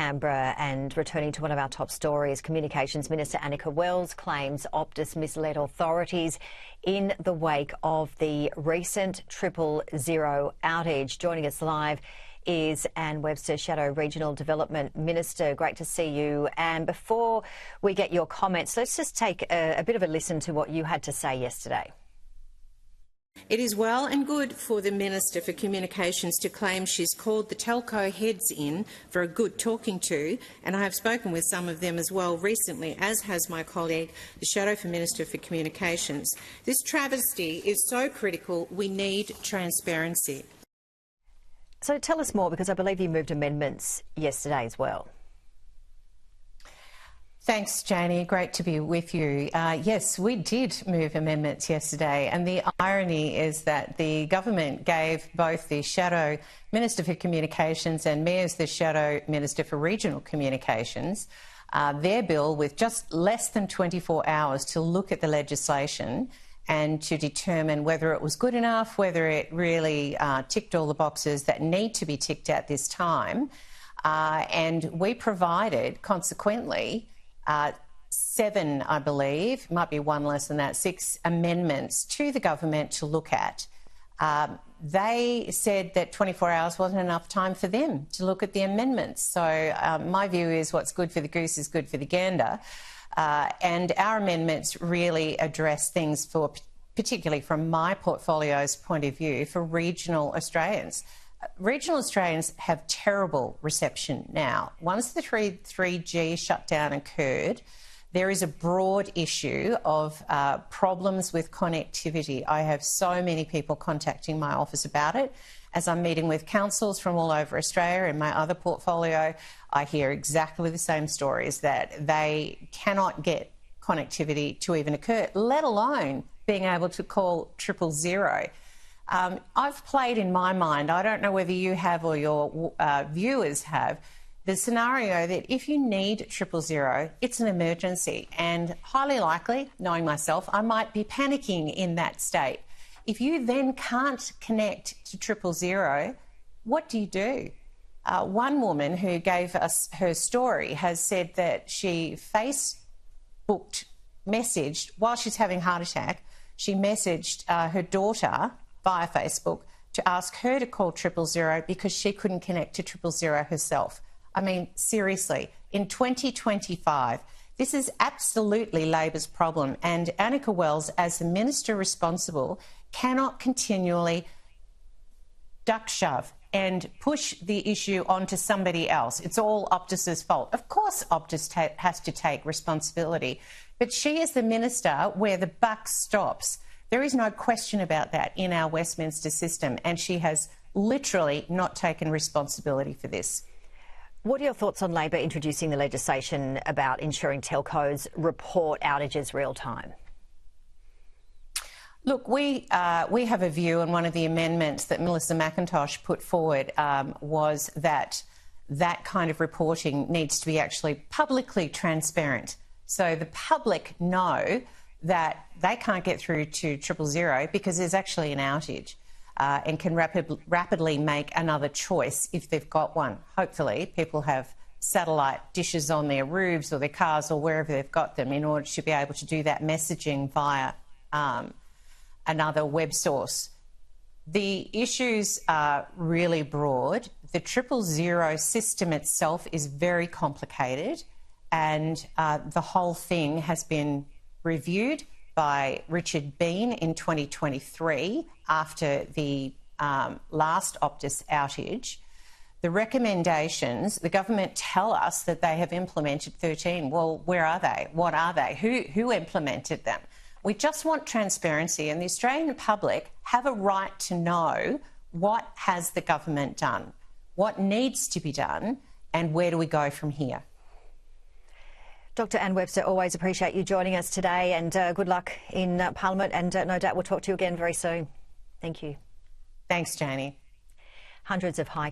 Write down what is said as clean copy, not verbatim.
Canberra, and returning to one of our top stories, Communications Minister Annika Wells claims Optus misled authorities in the wake of the recent 000 outage. Joining us live is Anne Webster, Shadow Regional Development Minister. Great to see you. And before we get your comments, let's just take a bit of a listen to what you had to say yesterday. It is well and good for the Minister for Communications to claim she's called the telco heads in for a good talking to, and I have spoken with some of them as well recently, as has my colleague, the Shadow for Minister for Communications. This travesty is so critical, we need transparency. So tell us more, because I believe you moved amendments yesterday as well. Thanks, Janie. Great to be with you. Yes, we did move amendments yesterday, and the irony is that the government gave both the Shadow Minister for Communications and me as the Shadow Minister for Regional Communications their bill with just less than 24 hours to look at the legislation and to determine whether it was good enough, whether it really ticked all the boxes that need to be ticked at this time. And we provided, consequently, 7, I believe, might be one less than that, 6 amendments to the government to look at. They said that 24 hours wasn't enough time for them to look at the amendments. So my view is what's good for the goose is good for the gander. And our amendments really address things for, particularly from my portfolio's point of view, for regional Australians. Regional Australians have terrible reception now. Once the 3G shutdown occurred, there is a broad issue of problems with connectivity. I have so many people contacting my office about it. As I'm meeting with councils from all over Australia in my other portfolio, I hear exactly the same stories, that they cannot get connectivity to even occur, let alone being able to call 000. I've played in my mind, I don't know whether you have or your viewers have, the scenario that if you need 000, it's an emergency, and highly likely, knowing myself, I might be panicking in that state. If you then can't connect to 000, what do you do? One woman who gave us her story has said that she messaged, while she's having a heart attack, she messaged her daughter via Facebook to ask her to call 000 because she couldn't connect to 000 herself. I mean, seriously, in 2025, this is absolutely Labor's problem, and Annika Wells, as the minister responsible, cannot continually duck shove and push the issue onto somebody else. It's all Optus's fault. Of course Optus has to take responsibility, but she is the minister where the buck stops. There is no question about that in our Westminster system, and she has literally not taken responsibility for this. What are your thoughts on Labor introducing the legislation about ensuring telcos report outages real time? Look, we have a view, and one of the amendments that Melissa McIntosh put forward was that that kind of reporting needs to be actually publicly transparent. So the public know that they can't get through to 000 because there's actually an outage, and can rapidly make another choice if they've got one. Hopefully people have satellite dishes on their roofs or their cars or wherever they've got them in order to be able to do that messaging via another web source. The issues are really broad. The 000 system itself is very complicated, and the whole thing has been reviewed by Richard Bean in 2023 after the last Optus outage. The recommendations, the government tell us that they have implemented 13. Well, where are they? What are they? Who implemented them? We just want transparency, and the Australian public have a right to know what has the government done, what needs to be done, and where do we go from here. Dr. Anne Webster, always appreciate you joining us today, and good luck in Parliament, and no doubt we'll talk to you again very soon. Thank you. Thanks, Janie. Hundreds of high